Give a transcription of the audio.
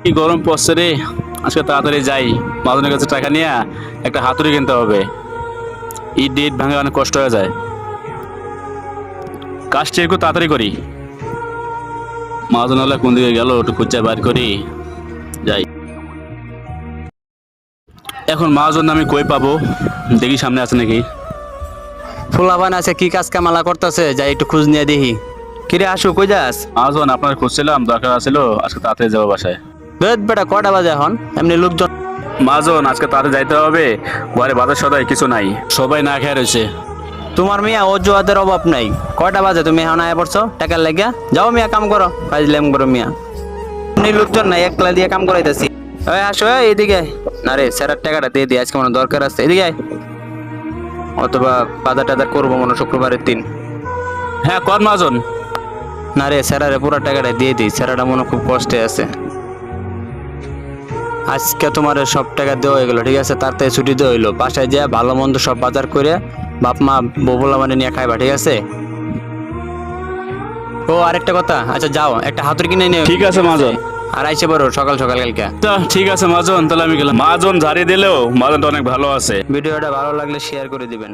কি গরম পড়ছে রে, আজকে তাড়াতাড়ি যাই। মহাজনের কাছে টাকা নিয়ে একটা হাতুড়ি কিনতে হবে। ইট ডিট ভাঙা অনেক কষ্ট হয়ে যায়। কাজটি একটু তাড়াতাড়ি করি। মহাজন হলে কোন দিকে গেল একটু খুঁজে বার করি, যাই। এখন মহাজন আমি কই পাবো, দেখি সামনে আছে নাকি। ফুলাবান আছে কি কাজ কামালা করতেছে, যাই একটু খোঁজ নিয়ে দেখি। কিরে আসু কই যাস? মহাজন আপনার খুঁজছিলাম, দরকার আছিল, আজকে তাড়াতাড়ি যাবো বাসায়। বেটা কটা বাজে এখন? এমনি লোকজন মহাজন আজকে তাড়াতাড়ি যাইতে হবে, ঘরে বাজার সদাই কিছু নাই, সবাই না খেয়ে রয়েছে। তোমার মিয়া অজুহাতের অভাব নাই। কয়টা বাজে তুমি এখন আয়া পড়ছো টাকার লাগিয়া? যাও মিয়া কাম করো, কাজলাম করো মিয়া। এমনি লোকজন নাই, একলা দিয়ে কাম করাইতেছি। ওই আসো এইদিকে। না রে স্যারের টাকাটা দিয়ে দিই, আজকে মনে হয় দরকার আছে। এদিকে আয়। অথবা বাজার টাজার করবো মনে হয় শুক্রবারের দিন। হ্যাঁ কর মহাজন। না রে স্যারারে পুরো টাকাটা দিয়ে দিই, স্যারাটা মনে হয় খুব কষ্টে আছে। আজকে তোমার সব টাকা দেওয়া হয়ে গেলো, ঠিক আছে? তার থেকে ছুটি দেওয়া হইলো, বাসায় যা ভালো মন্দ সব বাজার করে বাপ মা ববুলা মানে নিয়ে খাইবা, ঠিক আছে? ও আরেকটা কথা, আচ্ছা যাও একটা হাতুড়ি কিনে নিও। ঠিক আছে মহাজন। আর আইসে বড় সকাল সকাল কালকে। তা ঠিক আছে মহাজন, তাহলে আমি গেলাম। মহাজন ঝাড়ি দিলেও মহাজনটা অনেক ভালো আছে। ভিডিওটা ভালো লাগলে শেয়ার করে দিবেন।